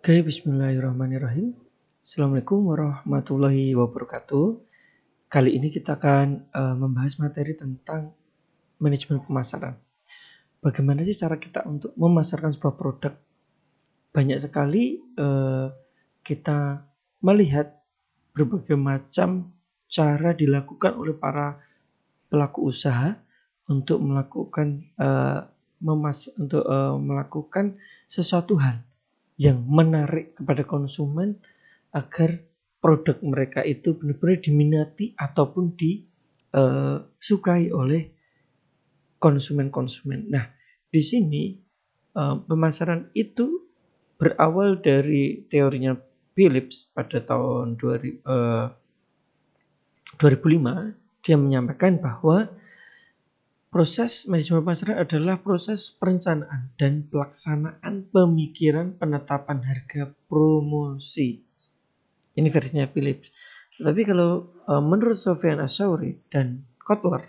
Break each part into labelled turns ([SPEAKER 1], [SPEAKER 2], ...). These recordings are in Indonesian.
[SPEAKER 1] Oke, bismillahirrahmanirrahim. Assalamualaikum warahmatullahi wabarakatuh. Kali ini kita akan membahas materi tentang manajemen pemasaran. Bagaimana sih cara kita untuk memasarkan sebuah produk? Banyak sekali kita melihat berbagai macam cara dilakukan oleh para pelaku usaha untuk melakukan melakukan sesuatu hal yang menarik kepada konsumen agar produk mereka itu benar-benar diminati ataupun disukai oleh konsumen-konsumen. Nah, di sini pemasaran itu berawal dari teorinya Phillips pada tahun 2005. Dia menyampaikan bahwa proses manajemen pemasaran adalah proses perencanaan dan pelaksanaan pemikiran penetapan harga promosi. Ini versinya Philips. Tapi kalau menurut Sufyan Ats-Tsauri dan Kotler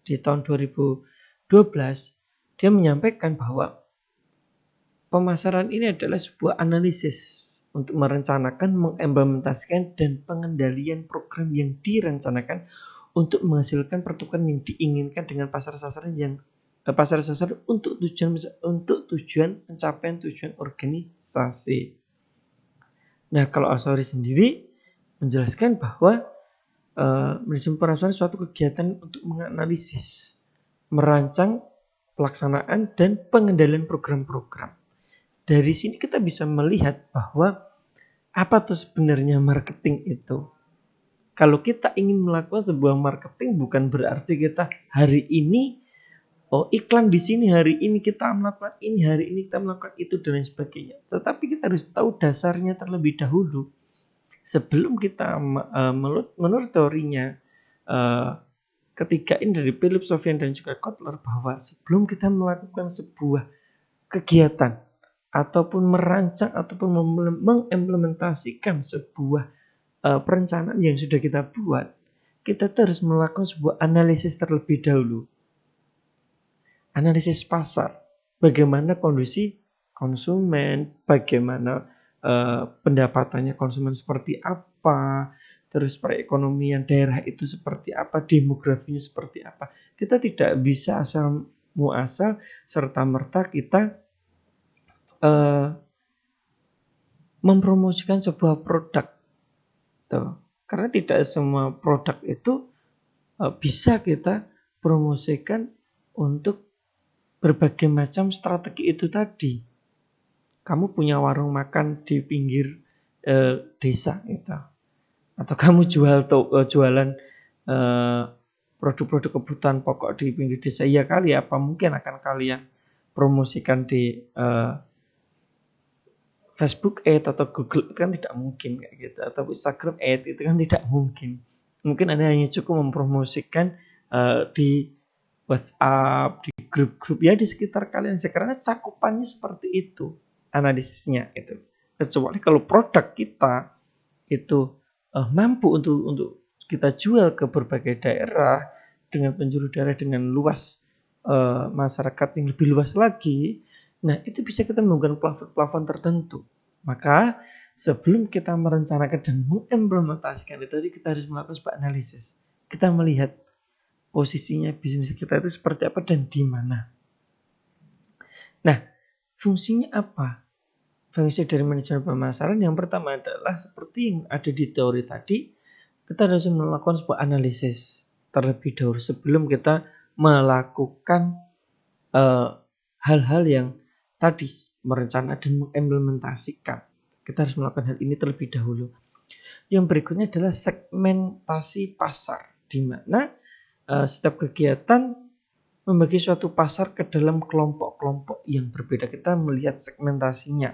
[SPEAKER 1] di tahun 2012, dia menyampaikan bahwa pemasaran ini adalah sebuah analisis untuk merencanakan, mengimplementasikan, dan pengendalian program yang direncanakan untuk menghasilkan pertukaran yang diinginkan dengan pasar sasaran untuk tujuan pencapaian tujuan organisasi. Nah, kalau Ats-Tsauri sendiri menjelaskan bahwa manajemen pemasaran suatu kegiatan untuk menganalisis, merancang, pelaksanaan, dan pengendalian program-program. Dari sini kita bisa melihat bahwa apa tuh sebenarnya marketing itu. Kalau kita ingin melakukan sebuah marketing bukan berarti kita hari ini iklan di sini, hari ini kita melakukan ini, hari ini kita melakukan itu dan lain sebagainya. Tetapi kita harus tahu dasarnya terlebih dahulu. Sebelum kita menurut teorinya ketiga ini dari Phillips, Sufyan dan juga Kotler, bahwa sebelum kita melakukan sebuah kegiatan ataupun merancang ataupun mengimplementasikan sebuah perencanaan yang sudah kita buat, kita harus melakukan sebuah analisis terlebih dahulu. Analisis pasar, bagaimana kondisi konsumen, bagaimana pendapatannya konsumen seperti apa, terus perekonomian daerah itu seperti apa, demografinya seperti apa. Kita tidak bisa asal muasal serta-merta kita mempromosikan sebuah produk. Tuh. Karena tidak semua produk itu bisa kita promosikan untuk berbagai macam strategi itu tadi. Kamu punya warung makan di pinggir desa gitu. Atau kamu jualan produk-produk kebutuhan pokok di pinggir desa. Iya kali, apa mungkin akan kalian promosikan di Facebook Ads atau Google itu kan tidak mungkin kayak gitu, atau Instagram Ads itu kan tidak mungkin. Mungkin Anda hanya cukup mempromosikan di WhatsApp, di grup-grup ya di sekitar kalian. Sekarang cakupannya seperti itu analisisnya itu. Kecuali kalau produk kita itu mampu untuk kita jual ke berbagai daerah dengan penjuru daerah dengan luas masyarakat yang lebih luas lagi. Nah, itu bisa kita menggunakan plafon tertentu. Maka sebelum kita merencanakan dan mengimplementasikan itu, kita harus melakukan sebuah analisis. Kita melihat posisinya bisnis kita itu seperti apa dan di mana. Nah, fungsinya apa? Fungsi dari manajemen pemasaran yang pertama adalah seperti yang ada di teori tadi, kita harus melakukan sebuah analisis terlebih dahulu sebelum kita melakukan hal-hal yang tadi merencanakan dan mengimplementasikan. Kita harus melakukan hal ini terlebih dahulu. Yang berikutnya adalah segmentasi pasar, di mana setiap kegiatan membagi suatu pasar ke dalam kelompok-kelompok yang berbeda. Kita melihat segmentasinya.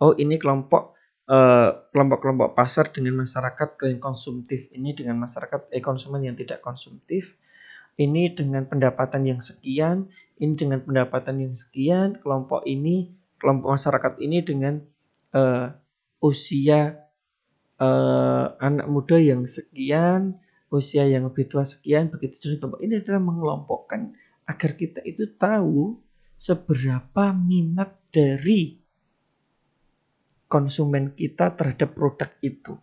[SPEAKER 1] Oh, ini kelompok-kelompok pasar dengan masyarakat yang konsumtif, ini dengan masyarakat konsumen yang tidak konsumtif, ini dengan pendapatan yang sekian, ini dengan pendapatan yang sekian, kelompok masyarakat ini dengan usia anak muda yang sekian, usia yang lebih tua sekian, begitu terus. Ini adalah mengelompokkan agar kita itu tahu seberapa minat dari konsumen kita terhadap produk itu.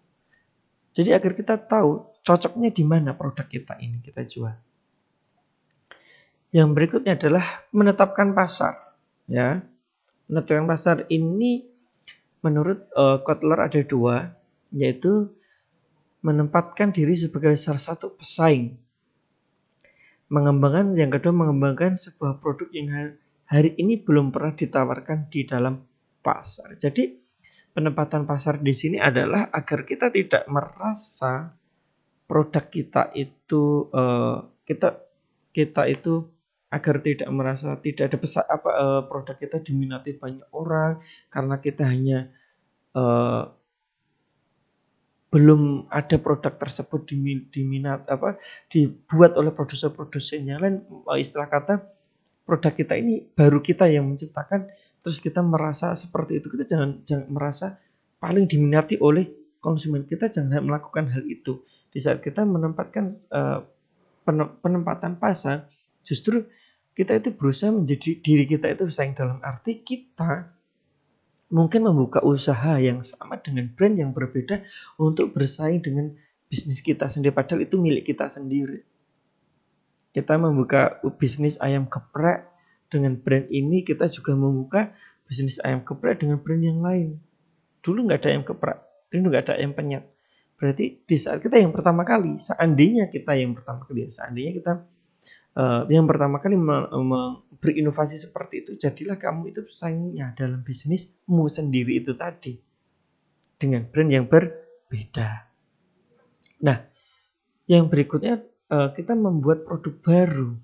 [SPEAKER 1] Jadi agar kita tahu cocoknya di mana produk kita ini kita jual. Yang berikutnya adalah menetapkan pasar. Ya, menetapkan pasar ini menurut Kotler ada 2, yaitu menempatkan diri sebagai salah satu pesaing. Yang kedua mengembangkan sebuah produk yang hari ini belum pernah ditawarkan di dalam pasar. Jadi penempatan pasar di sini adalah agar kita tidak merasa produk kita itu kita itu agar tidak merasa tidak ada produk kita diminati banyak orang karena kita hanya belum ada produk tersebut dibuat oleh produsen yang lain. Istilah kata produk kita ini baru kita yang menciptakan, terus kita merasa seperti itu. Kita jangan merasa paling diminati oleh konsumen. Kita jangan melakukan hal itu. Di saat kita menempatkan penempatan pasar, justru kita itu berusaha menjadi diri kita itu bersaing, dalam arti kita mungkin membuka usaha yang sama dengan brand yang berbeda untuk bersaing dengan bisnis kita sendiri, padahal itu milik kita sendiri. Kita membuka bisnis ayam geprek dengan brand ini, kita juga membuka bisnis ayam geprek dengan brand yang lain. Dulu nggak ada ayam geprek, dulu nggak ada ayam penyet. Berarti di saat kita yang pertama kali, seandainya kita yang pertama kali berinovasi seperti itu, jadilah kamu itu pesaingnya dalam bisnismu sendiri itu tadi dengan brand yang berbeda. Nah, yang berikutnya kita membuat produk baru.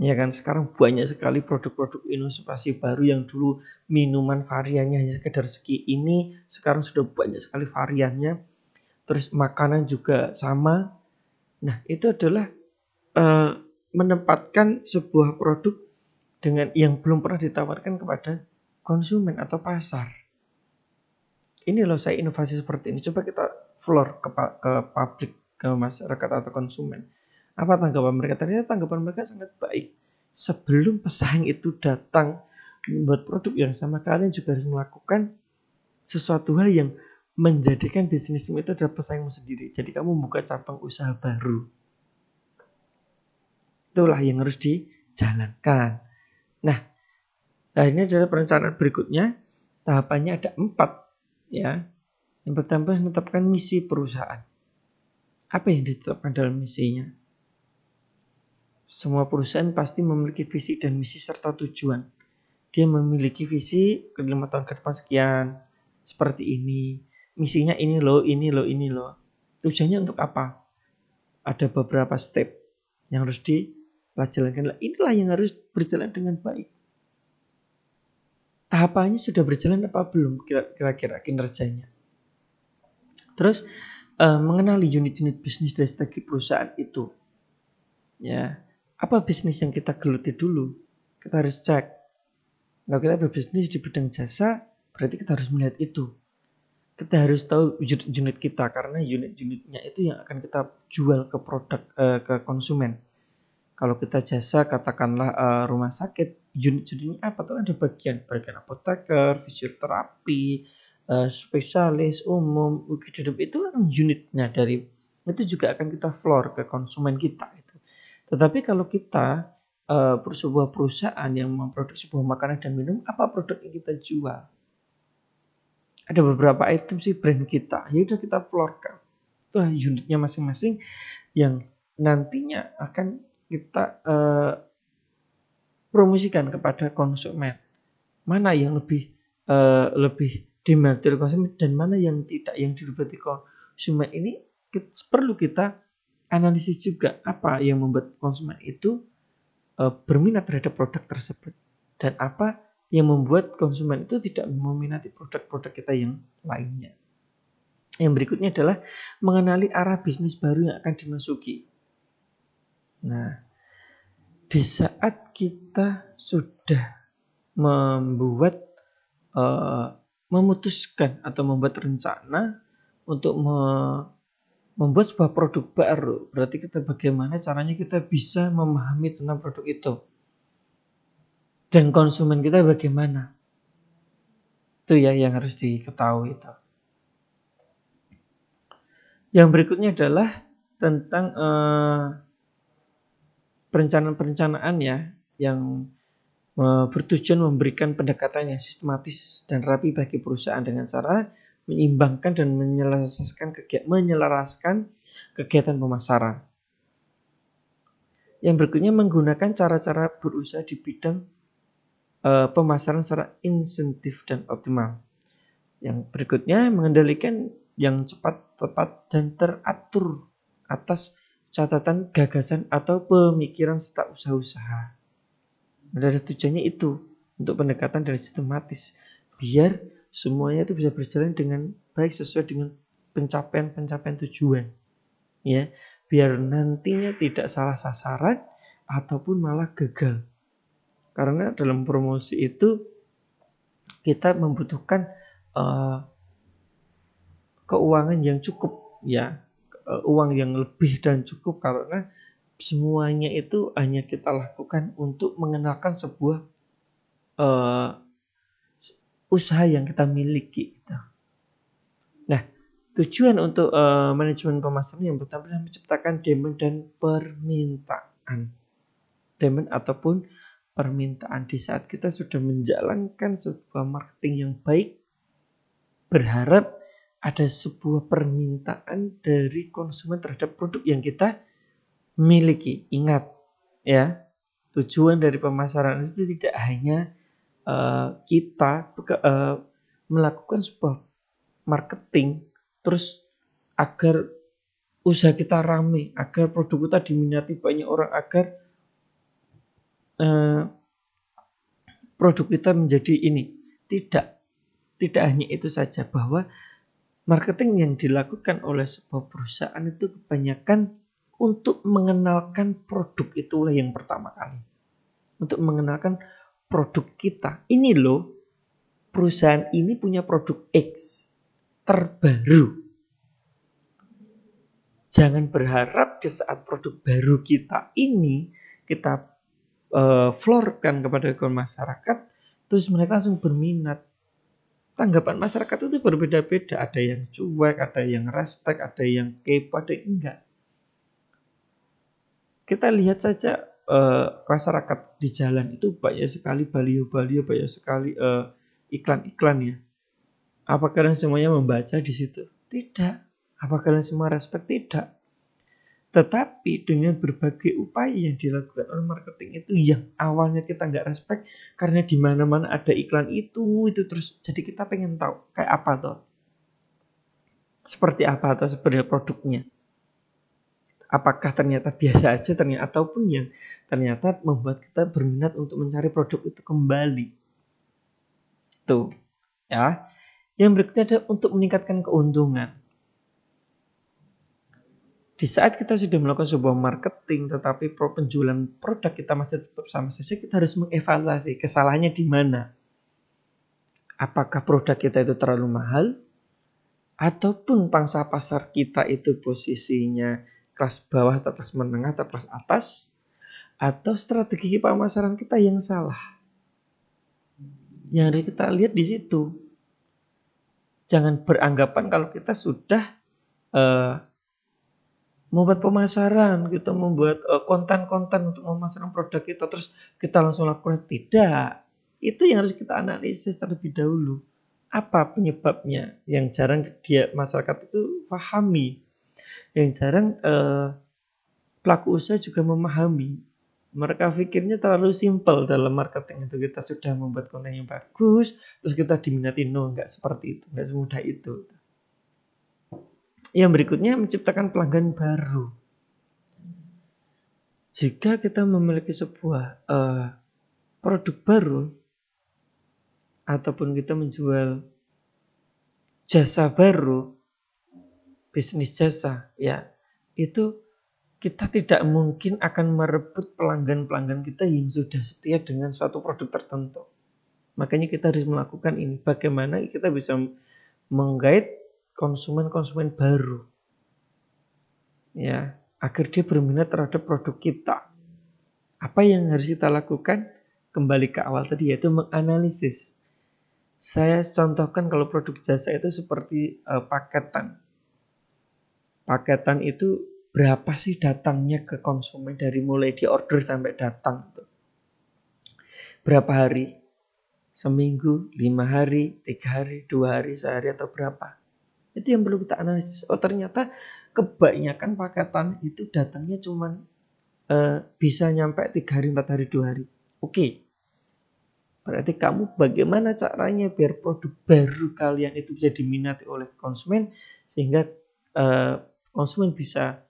[SPEAKER 1] Ya kan, sekarang banyak sekali produk-produk inovasi baru yang dulu minuman variannya hanya sekedar segi ini, sekarang sudah banyak sekali variannya. Terus makanan juga sama. Nah, itu adalah menempatkan sebuah produk dengan yang belum pernah ditawarkan kepada konsumen atau pasar. Ini loh saya inovasi seperti ini. Coba kita floor ke publik, ke masyarakat atau konsumen. Apa tanggapan mereka? Ternyata tanggapan mereka sangat baik. Sebelum pesaing itu datang membuat produk yang sama, kalian juga harus melakukan sesuatu hal yang menjadikan bisnismu itu adalah pesaingmu sendiri. Jadi kamu membuka cabang usaha baru. Itulah yang harus dijalankan. Nah, ini adalah perencanaan berikutnya. Tahapannya ada 4. Ya. Yang pertama, menetapkan misi perusahaan. Apa yang ditetapkan dalam misinya? Semua perusahaan pasti memiliki visi dan misi serta tujuan. Dia memiliki visi ke 5 tahun ke depan sekian, seperti ini. Misinya ini loh. Tujuannya untuk apa? Ada beberapa step yang harus dijalankan. Inilah yang harus berjalan dengan baik. Tahapannya sudah berjalan apa belum kira-kira kinerjanya? Terus mengenali unit-unit bisnis dari strategi perusahaan itu. Ya, apa bisnis yang kita geluti dulu? Kita harus cek. Kalau kita berbisnis di bidang jasa, berarti kita harus melihat itu. Kita harus tahu unit kita, karena unit-unitnya itu yang akan kita jual ke produk ke konsumen. Kalau kita jasa, katakanlah rumah sakit, unit-unitnya apa tuh? Ada bagian apoteker, fisioterapi, spesialis umum, UGD, itu kan unitnya dari itu juga akan kita floor ke konsumen kita itu. Tetapi kalau kita sebuah perusahaan yang memproduksi sebuah makanan dan minum, apa produk yang kita jual? Ada beberapa item sih brand kita, ya udah kita floorkan. Itu unitnya masing-masing yang nantinya akan kita promosikan kepada konsumen. Mana yang lebih demand dari konsumen dan mana yang tidak, yang didapat konsumen ini perlu kita analisis juga, apa yang membuat konsumen itu berminat terhadap produk tersebut dan apa yang membuat konsumen itu tidak meminati produk-produk kita yang lainnya. Yang berikutnya adalah mengenali arah bisnis baru yang akan dimasuki. Nah, di saat kita sudah memutuskan atau membuat rencana untuk membuat sebuah produk baru, berarti kita bagaimana caranya kita bisa memahami tentang produk itu dan konsumen kita bagaimana. Itu ya yang harus diketahui itu. Yang berikutnya adalah tentang perencanaan-perencanaan ya yang bertujuan memberikan pendekatan yang sistematis dan rapi bagi perusahaan dengan cara menyeimbangkan dan menyelaraskan kegiatan pemasaran. Yang berikutnya menggunakan cara-cara berusaha di bidang pemasaran secara insentif dan optimal. Yang berikutnya mengendalikan yang cepat, tepat, dan teratur atas catatan, gagasan, atau pemikiran serta usaha-usaha. Ada tujuannya itu untuk pendekatan dari sistematis biar semuanya itu bisa berjalan dengan baik sesuai dengan pencapaian tujuan ya, biar nantinya tidak salah sasaran ataupun malah gagal. Karena dalam promosi itu kita membutuhkan keuangan yang cukup ya, uang yang lebih dan cukup karena semuanya itu hanya kita lakukan untuk mengenalkan sebuah usaha yang kita miliki. Nah, tujuan untuk manajemen pemasaran yang pertama adalah menciptakan demand dan permintaan. Demand ataupun permintaan di saat kita sudah menjalankan sebuah marketing yang baik, berharap ada sebuah permintaan dari konsumen terhadap produk yang kita miliki. Ingat ya, tujuan dari pemasaran itu tidak hanya kita melakukan sebuah marketing terus agar usaha kita rame, agar produk kita diminati banyak orang, agar produk kita menjadi ini. Tidak hanya itu saja, bahwa marketing yang dilakukan oleh sebuah perusahaan itu kebanyakan untuk mengenalkan produk, itulah yang pertama kali. Untuk mengenalkan produk kita. Ini loh, perusahaan ini punya produk X terbaru. Jangan berharap di saat produk baru kita ini kita floorkan kepada masyarakat, terus mereka langsung berminat. Tanggapan masyarakat itu berbeda-beda. Ada yang cuek, ada yang respect, ada yang kepo, ada yang enggak. Kita lihat saja masyarakat di jalan itu banyak sekali baliho-baliho, banyak sekali iklan-iklan ya. Apa kalian semuanya membaca di situ? Tidak. Apa kalian semua respect? Tidak. Tetapi dengan berbagai upaya yang dilakukan oleh marketing itu yang awalnya kita nggak respect karena di mana-mana ada iklan itu terus, jadi kita pengen tahu kayak apa toh, seperti apa atau sebenarnya produknya. Apakah ternyata biasa aja ataupun yang ternyata membuat kita berminat untuk mencari produk itu kembali. Tuh, ya. Yang berikutnya adalah untuk meningkatkan keuntungan. Di saat kita sudah melakukan sebuah marketing tetapi penjualan produk kita masih tetap sama saja, kita harus mengevaluasi kesalahannya di mana. Apakah produk kita itu terlalu mahal ataupun pangsa pasar kita itu posisinya kelas bawah atau kelas menengah atau kelas atas, atau strategi pemasaran kita yang salah. Yang harus kita lihat di situ. Jangan beranggapan kalau kita sudah membuat pemasaran, kita membuat konten-konten untuk memasarkan produk kita, terus kita langsung lakukan. Tidak. Itu yang harus kita analisis terlebih dahulu. Apa penyebabnya? Yang jarang masyarakat itu pahami. Yang jarang pelaku usaha juga memahami. Mereka pikirnya terlalu simpel dalam marketing itu. Kita sudah membuat konten yang bagus, terus kita diminati. No, enggak seperti itu. Enggak semudah itu. Yang berikutnya menciptakan pelanggan baru. Jika kita memiliki sebuah produk baru ataupun kita menjual jasa baru, bisnis jasa, ya itu kita tidak mungkin akan merebut pelanggan-pelanggan kita yang sudah setia dengan suatu produk tertentu. Makanya kita harus melakukan ini. Bagaimana kita bisa menggait konsumen-konsumen baru, ya, agar dia berminat terhadap produk kita. Apa yang harus kita lakukan? Kembali ke awal tadi, yaitu menganalisis. Saya contohkan kalau produk jasa itu seperti paketan. Paketan itu berapa sih datangnya ke konsumen dari mulai di order sampai datang? Berapa hari? Seminggu, 5 hari, 3 hari, 2 hari, sehari atau berapa? Itu yang perlu kita analisis. Oh ternyata kebanyakan paketan itu datangnya cuman bisa nyampe 3 hari, 4 hari, 2 hari. Oke. Berarti kamu bagaimana caranya biar produk baru kalian itu bisa diminati oleh konsumen sehingga konsumen bisa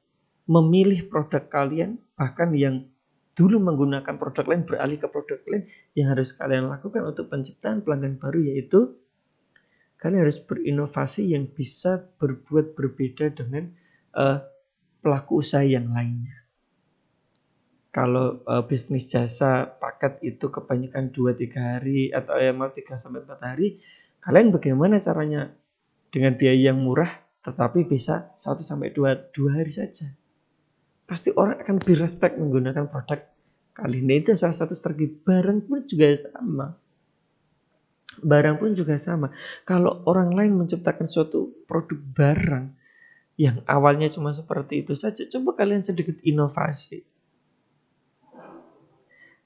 [SPEAKER 1] memilih produk kalian, bahkan yang dulu menggunakan produk lain beralih ke produk lain. Yang harus kalian lakukan untuk penciptaan pelanggan baru yaitu kalian harus berinovasi yang bisa berbuat berbeda dengan pelaku usaha yang lainnya. Kalau bisnis jasa paket itu kebanyakan 2-3 hari atau mau 3-4 hari, kalian bagaimana caranya dengan biaya yang murah tetapi bisa 1-2 hari saja? Pasti orang akan lebih respect menggunakan produk kalian. Itu salah satu strategi. Barang pun juga sama. Kalau orang lain menciptakan suatu produk barang yang awalnya cuma seperti itu saja, coba kalian sedikit inovasi.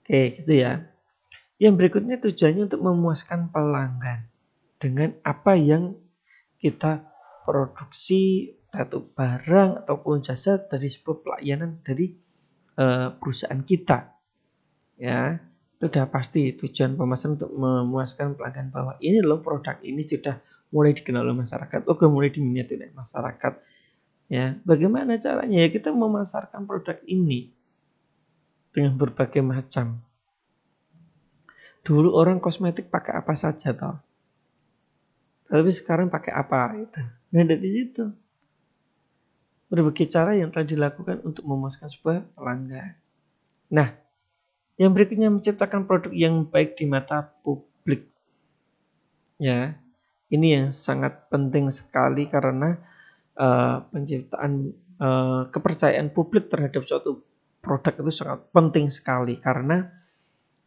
[SPEAKER 1] Oke, gitu ya. Yang berikutnya tujuannya untuk memuaskan pelanggan dengan apa yang kita produksi, atau barang ataupun jasa dari sebuah pelayanan dari perusahaan kita. Ya, itu sudah pasti tujuan pemasaran untuk memuaskan pelanggan bahwa ini loh produk ini sudah mulai dikenal oleh masyarakat, mulai diminati oleh masyarakat. Ya, bagaimana caranya? Ya kita memasarkan produk ini dengan berbagai macam. Dulu orang kosmetik pakai apa saja toh. Tapi sekarang pakai apa itu. Nah dari situ berbagai cara yang telah dilakukan untuk memuaskan sebuah pelanggan. Nah, yang berikutnya menciptakan produk yang baik di mata publik. Ya, ini yang sangat penting sekali karena penciptaan kepercayaan publik terhadap suatu produk itu sangat penting sekali karena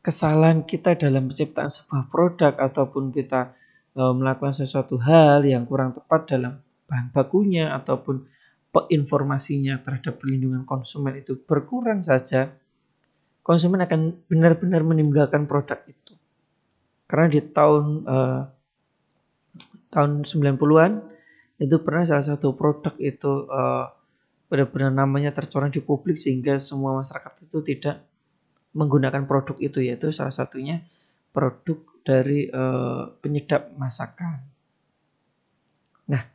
[SPEAKER 1] kesalahan kita dalam penciptaan sebuah produk ataupun kita melakukan sesuatu hal yang kurang tepat dalam bahan bakunya ataupun informasinya terhadap perlindungan konsumen itu berkurang saja, konsumen akan benar-benar meninggalkan produk itu. Karena di tahun 90-an itu pernah salah satu produk itu benar-benar namanya tercoreng di publik sehingga semua masyarakat itu tidak menggunakan produk itu, yaitu salah satunya produk dari penyedap masakan. Nah,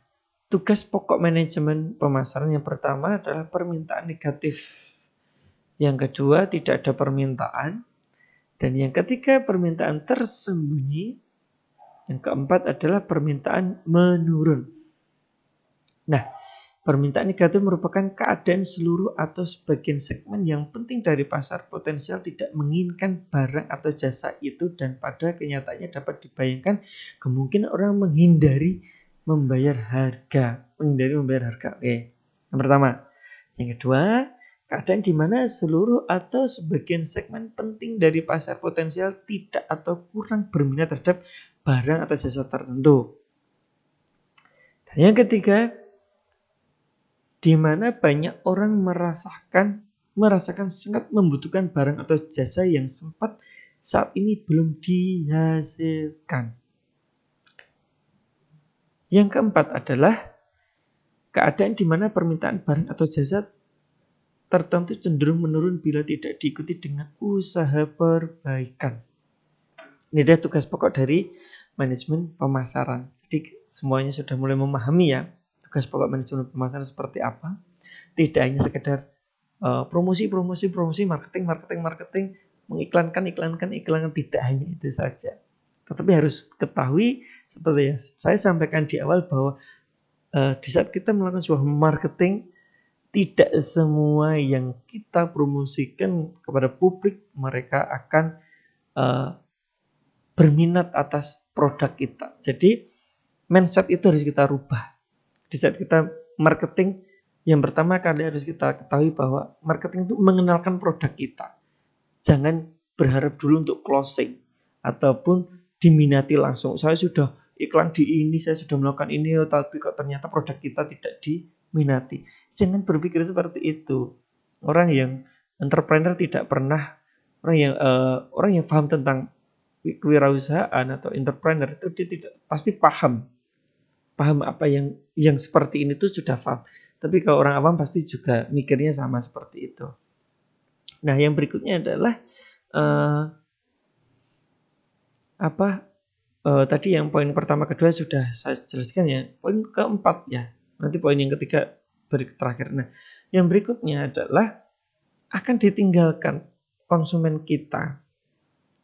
[SPEAKER 1] tugas pokok manajemen pemasaran yang pertama adalah permintaan negatif. Yang kedua, tidak ada permintaan. Dan yang ketiga, permintaan tersembunyi. Yang keempat adalah permintaan menurun. Nah, permintaan negatif merupakan keadaan seluruh atau sebagian segmen yang penting dari pasar potensial tidak menginginkan barang atau jasa itu dan pada kenyataannya dapat dibayangkan kemungkinan orang menghindari membayar harga. Oke. Yang pertama. Yang kedua, keadaan di mana seluruh atau sebagian segmen penting dari pasar potensial tidak atau kurang berminat terhadap barang atau jasa tertentu. Dan yang ketiga, di mana banyak orang merasakan sangat membutuhkan barang atau jasa yang sempat saat ini belum dihasilkan. Yang keempat adalah keadaan di mana permintaan barang atau jasa tertentu cenderung menurun bila tidak diikuti dengan usaha perbaikan. Ini adalah tugas pokok dari manajemen pemasaran. Jadi semuanya sudah mulai memahami ya. Tugas pokok manajemen pemasaran seperti apa. Tidak hanya sekedar promosi, marketing, mengiklankan, tidak hanya itu saja. Tetapi harus ketahui seperti yang saya sampaikan di awal bahwa di saat kita melakukan sebuah marketing, tidak semua yang kita promosikan kepada publik mereka akan berminat atas produk kita. Jadi mindset itu harus kita rubah. Di saat kita marketing, yang pertama kali harus kita ketahui bahwa marketing itu mengenalkan produk kita. Jangan berharap dulu untuk closing ataupun diminati langsung. Saya sudah iklan di ini, saya sudah melakukan ini, tapi kok ternyata produk kita tidak diminati. Jangan berpikir seperti itu. Orang yang entrepreneur tidak pernah orang yang paham tentang kewirausahaan atau entrepreneur itu dia tidak pasti paham apa yang seperti ini tuh sudah paham. Tapi kalau orang awam pasti juga mikirnya sama seperti itu. Nah, yang berikutnya adalah tadi yang poin pertama kedua sudah saya jelaskan ya. Poin keempat ya. Nanti poin yang ketiga terakhir. Nah, yang berikutnya adalah akan ditinggalkan konsumen kita.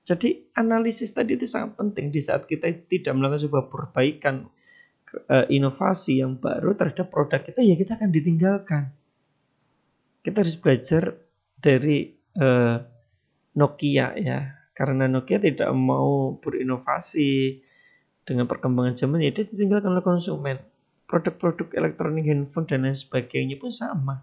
[SPEAKER 1] Jadi analisis tadi itu sangat penting di saat kita tidak melakukan sebuah perbaikan inovasi yang baru terhadap produk kita, ya kita akan ditinggalkan. Kita harus belajar dari Nokia ya, karena Nokia tidak mau berinovasi dengan perkembangan zaman, ya dia ditinggalkan oleh konsumen. Produk-produk elektronik, handphone dan lain sebagainya pun sama.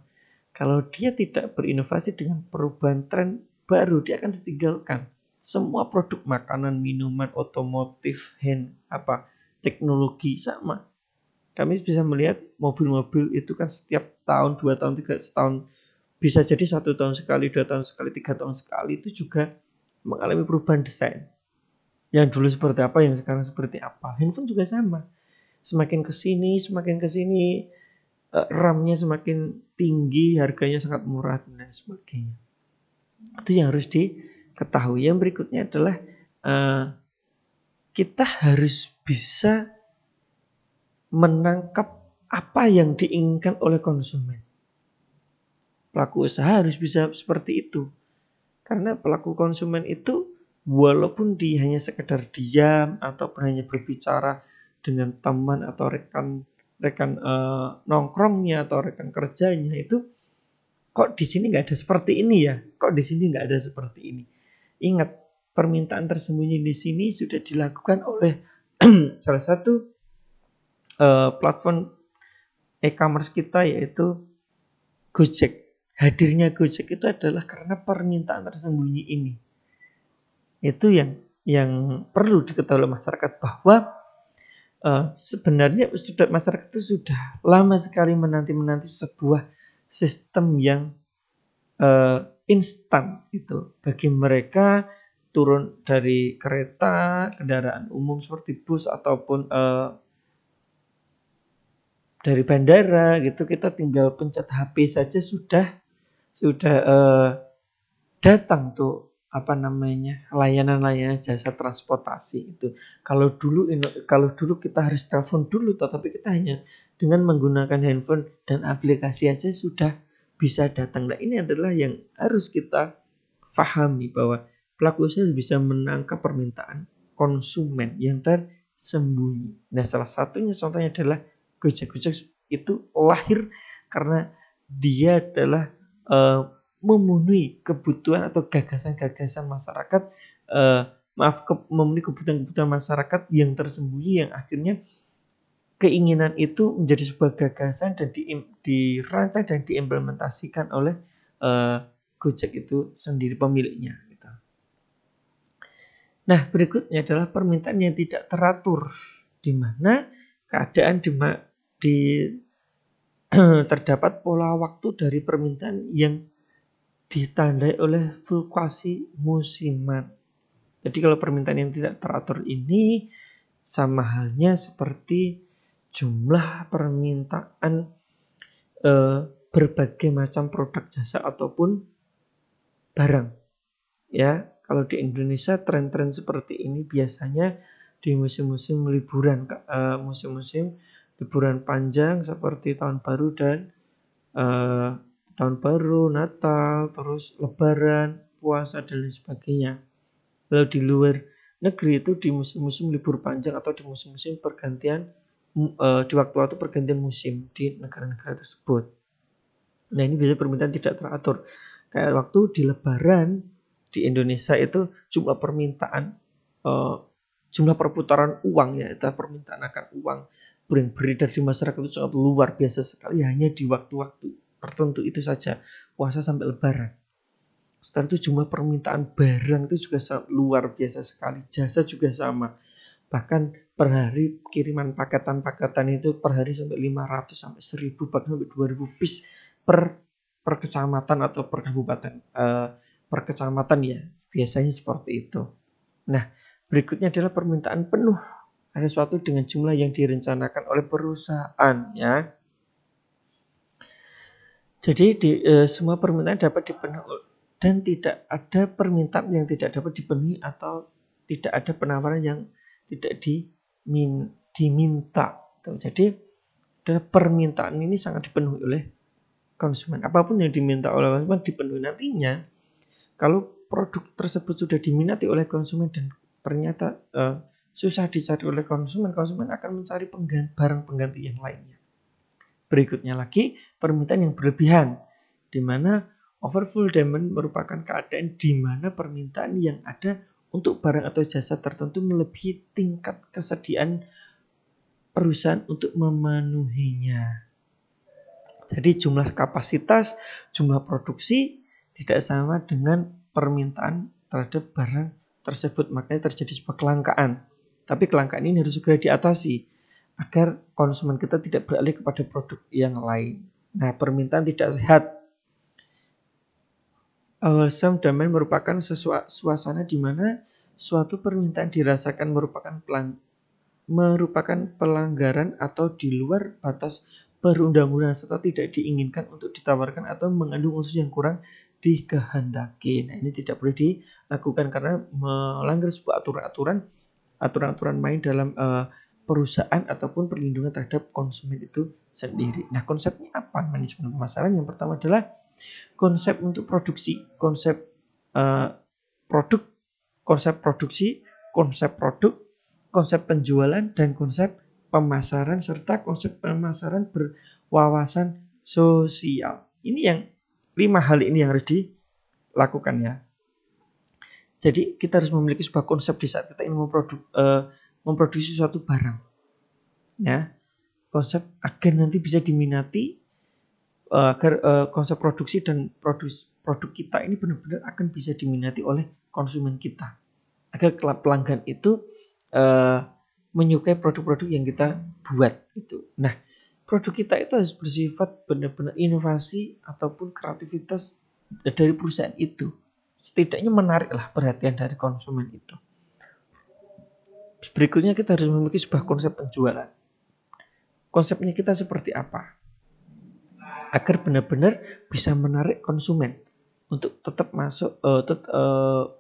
[SPEAKER 1] Kalau dia tidak berinovasi dengan perubahan tren baru, dia akan ditinggalkan. Semua produk makanan, minuman, otomotif, teknologi sama. Kami bisa melihat mobil-mobil itu kan setiap tahun, 2 tahun, 3 tahun, bisa jadi 1 tahun sekali, 2 tahun sekali, 3 tahun sekali itu juga mengalami perubahan desain. Yang dulu seperti apa, yang sekarang seperti apa. Handphone juga sama. Semakin kesini, RAM-nya semakin tinggi, harganya sangat murah dan sebagainya. Itu yang harus diketahui. Yang berikutnya adalah kita harus bisa menangkap apa yang diinginkan oleh konsumen. Pelaku usaha harus bisa seperti itu. Karena pelaku konsumen itu walaupun dia hanya sekedar diam ataupun hanya berbicara dengan teman atau rekan nongkrongnya atau rekan kerjanya, itu kok di sini nggak ada seperti ini ya, kok di sini nggak ada seperti ini. Ingat, permintaan tersembunyi di sini sudah dilakukan oleh salah satu platform e-commerce kita, yaitu Gojek. Hadirnya Gojek itu adalah karena permintaan tersembunyi ini. Itu yang perlu diketahui oleh masyarakat, bahwa sebenarnya masyarakat itu sudah lama sekali menanti sebuah sistem yang instan itu. Bagi mereka turun dari kereta, kendaraan umum seperti bus ataupun dari bandara gitu, kita tinggal pencet HP saja sudah datang tuh layanan jasa transportasi itu. Kalau dulu kita harus telepon dulu, tetapi kita hanya dengan menggunakan handphone dan aplikasi aja sudah bisa datang. Nah, ini adalah yang harus kita pahami, bahwa pelaku usaha bisa menangkap permintaan konsumen yang tersembunyi. Nah, salah satunya contohnya adalah Gojek itu lahir karena dia adalah memenuhi kebutuhan atau gagasan-gagasan masyarakat, memenuhi kebutuhan masyarakat yang tersembunyi, yang akhirnya keinginan itu menjadi sebuah gagasan dan dirancang dan diimplementasikan oleh Gojek itu sendiri, pemiliknya. Gitu. Nah, berikutnya adalah permintaan yang tidak teratur, di mana keadaan terdapat pola waktu dari permintaan yang ditandai oleh fluktuasi musiman. Jadi kalau permintaan yang tidak teratur ini sama halnya seperti jumlah permintaan berbagai macam produk jasa ataupun barang. Ya, kalau di Indonesia tren-tren seperti ini biasanya di musim-musim liburan, musim-musim liburan panjang seperti tahun baru dan tahun baru, Natal, terus Lebaran, puasa dan lain sebagainya. Lalu di luar negeri itu di musim-musim libur panjang atau di musim-musim pergantian, di waktu-waktu pergantian musim di negara-negara tersebut. Nah, ini biasanya permintaan tidak teratur. Kayak waktu di Lebaran di Indonesia itu jumlah permintaan, jumlah perputaran uang, ya, permintaan akan uang beredar di masyarakat itu sangat luar biasa sekali, hanya di waktu-waktu tertentu itu saja, puasa sampai Lebaran. Setelah itu jumlah permintaan barang itu juga sangat luar biasa sekali, jasa juga sama. Bahkan per hari kiriman paketan itu per hari sampai 500 sampai 1000 bahkan sampai 2000 piece per kecamatan atau per kabupaten. Per kecamatan ya, biasanya seperti itu. Nah, berikutnya adalah permintaan penuh. Ada suatu dengan jumlah yang direncanakan oleh perusahaan ya. Jadi semua permintaan dapat dipenuhi dan tidak ada permintaan yang tidak dapat dipenuhi atau tidak ada penawaran yang tidak diminta. Jadi permintaan ini sangat dipenuhi oleh konsumen. Apapun yang diminta oleh konsumen dipenuhi. Nantinya kalau produk tersebut sudah diminati oleh konsumen dan ternyata susah dicari oleh konsumen akan mencari barang pengganti yang lainnya. Berikutnya lagi, permintaan yang berlebihan, di mana overfull demand merupakan keadaan di mana permintaan yang ada untuk barang atau jasa tertentu melebihi tingkat kesediaan perusahaan untuk memenuhinya. Jadi jumlah kapasitas, jumlah produksi tidak sama dengan permintaan terhadap barang tersebut. Makanya terjadi sebuah kelangkaan. Tapi kelangkaan ini harus segera diatasi agar konsumen kita tidak beralih kepada produk yang lain. Nah, permintaan tidak sehat. Wholesome demand merupakan suasana di mana suatu permintaan dirasakan merupakan pelanggaran atau di luar batas perundang-undangan serta tidak diinginkan untuk ditawarkan atau mengandung unsur yang kurang dikehendaki. Nah, ini tidak boleh dilakukan karena melanggar sebuah aturan-aturan main dalam perusahaan ataupun perlindungan terhadap konsumen itu sendiri. Nah, konsepnya apa manajemen pemasaran? Yang pertama adalah konsep untuk produksi, konsep produk, konsep produksi, konsep produk, konsep penjualan, dan konsep pemasaran serta konsep pemasaran berwawasan sosial. Ini yang 5 hal ini yang harus dilakukan ya. Jadi kita harus memiliki sebuah konsep di saat kita ingin memproduksi suatu barang, ya, konsep agar nanti bisa diminati, agar konsep produksi dan produk kita ini benar-benar akan bisa diminati oleh konsumen kita, agar pelanggan itu menyukai produk-produk yang kita buat itu. Nah, produk kita itu harus bersifat benar-benar inovasi ataupun kreativitas dari perusahaan itu, setidaknya menariklah perhatian dari konsumen itu. Berikutnya kita harus memiliki sebuah konsep penjualan. Konsepnya kita seperti apa? Agar benar-benar bisa menarik konsumen untuk tetap masuk,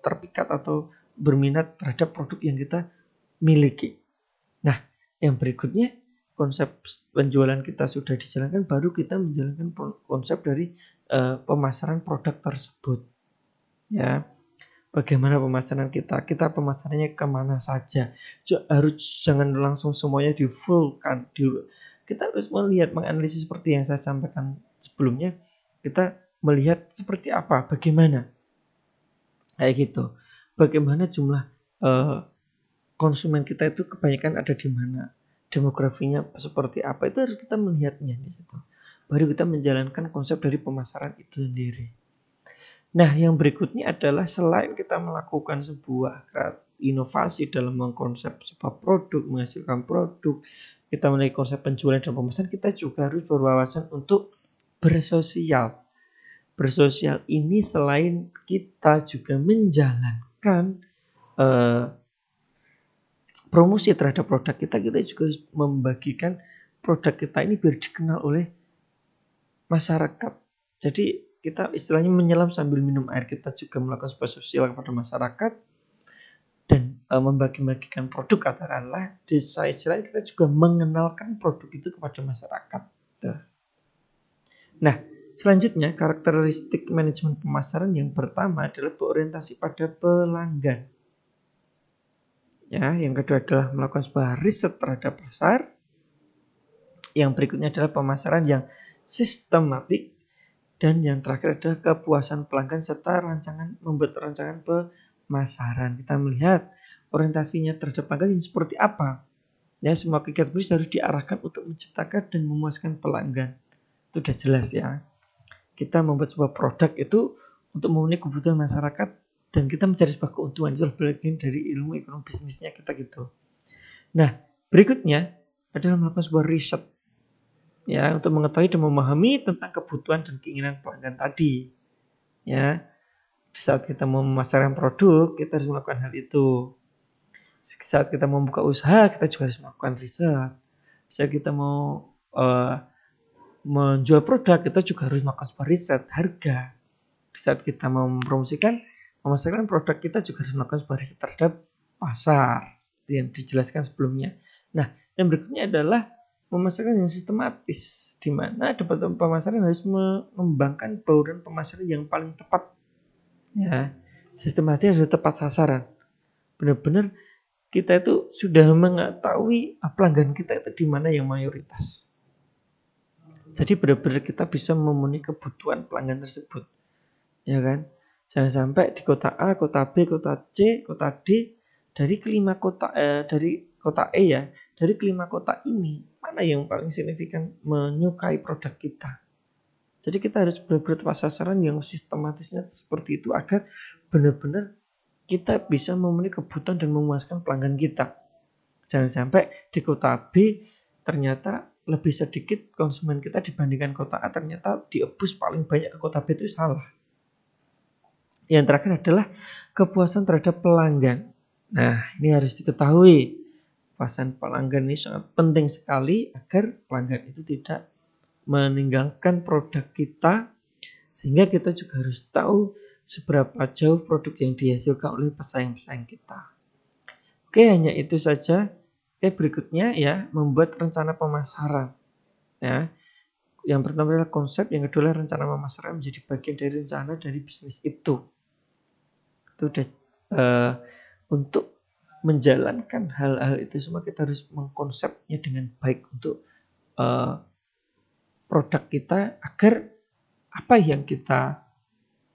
[SPEAKER 1] terpikat atau berminat terhadap produk yang kita miliki. Nah, yang berikutnya konsep penjualan kita sudah dijalankan, baru kita menjalankan konsep dari pemasaran produk tersebut. Ya. Bagaimana pemasaran kita? Kita pemasarannya kemana saja? Jangan langsung semuanya di full kan. Kita harus menganalisis seperti yang saya sampaikan sebelumnya. Kita melihat seperti apa, bagaimana. Kayak gitu. Bagaimana jumlah konsumen kita itu kebanyakan ada di mana? Demografinya seperti apa? Itu harus kita melihatnya di situ. Baru kita menjalankan konsep dari pemasaran itu sendiri. Nah, yang berikutnya adalah selain kita melakukan sebuah inovasi dalam mengkonsep sebuah produk, menghasilkan produk, kita memiliki konsep penjualan dan pemasaran, kita juga harus berwawasan untuk bersosial. Bersosial ini selain kita juga menjalankan promosi terhadap produk kita juga harus membagikan produk kita ini biar dikenal oleh masyarakat. Jadi kita istilahnya menyelam sambil minum air. Kita juga melakukan sebuah sosial kepada masyarakat dan membagi-bagikan produk, katakanlah. Di sisi lain kita juga mengenalkan produk itu kepada masyarakat. Nah, selanjutnya karakteristik manajemen pemasaran yang pertama adalah berorientasi pada pelanggan. Ya, yang kedua adalah melakukan sebuah riset terhadap pasar. Yang berikutnya adalah pemasaran yang sistematik. Dan yang terakhir adalah kepuasan pelanggan serta membuat rancangan pemasaran. Kita melihat orientasinya terhadap pelanggan yang seperti apa. Ya, semua kegiatan bisnis harus diarahkan untuk menciptakan dan memuaskan pelanggan. Itu sudah jelas ya. Kita membuat sebuah produk itu untuk memenuhi kebutuhan masyarakat dan kita mencari sebuah keuntungan. Itu bagian dari ilmu ekonomi bisnisnya kita gitu. Nah, berikutnya adalah melakukan sebuah riset ya untuk mengetahui dan memahami tentang kebutuhan dan keinginan pelanggan tadi. Ya, di saat kita mau memasarkan produk, kita harus melakukan hal itu. Saat kita mau membuka usaha, kita juga harus melakukan riset. Saat kita mau menjual produk, kita juga harus melakukan sebuah riset harga. Di saat kita mau mempromosikan, memasarkan produk, kita juga harus melakukan sebuah riset terhadap pasar yang dijelaskan sebelumnya. Nah, yang berikutnya adalah memasarkan yang sistematis, di mana departemen pemasaran harus mengembangkan bauran pemasaran yang paling tepat. Ya, sistematis harus tepat sasaran. Benar-benar kita itu sudah mengetahui pelanggan kita itu di mana yang mayoritas. Jadi benar-benar kita bisa memenuhi kebutuhan pelanggan tersebut. Ya kan? Jangan sampai di kota A, kota B, kota C, kota D dari kelima kota dari kota E ya, dari kelima kota ini mana yang paling signifikan menyukai produk kita. Jadi kita harus benar-benar tepat sasaran yang sistematisnya seperti itu agar benar-benar kita bisa memenuhi kebutuhan dan memuaskan pelanggan kita. Jangan sampai di kota B ternyata lebih sedikit konsumen kita dibandingkan kota A, ternyata diebus paling banyak ke kota B, itu salah. Yang terakhir adalah kepuasan terhadap pelanggan. Nah, ini harus diketahui. Kepuasan pelanggan ini sangat penting sekali agar pelanggan itu tidak meninggalkan produk kita, sehingga kita juga harus tahu seberapa jauh produk yang dihasilkan oleh pesaing-pesaing kita. Oke, hanya itu saja. Berikutnya ya, membuat rencana pemasaran. Ya, yang pertama adalah konsep, yang kedua adalah rencana pemasaran menjadi bagian dari rencana dari bisnis itu. Itu udah untuk menjalankan hal-hal itu semua kita harus mengkonsepnya dengan baik untuk produk kita agar apa yang kita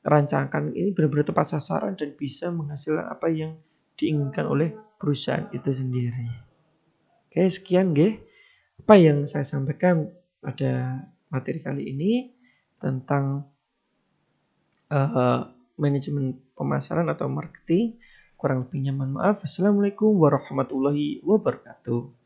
[SPEAKER 1] rancangkan ini benar-benar tepat sasaran dan bisa menghasilkan apa yang diinginkan oleh perusahaan itu sendiri. Oke, sekian apa yang saya sampaikan pada materi kali ini tentang manajemen pemasaran atau marketing. Kurang lebihnya mohon maaf. Assalamualaikum warahmatullahi wabarakatuh.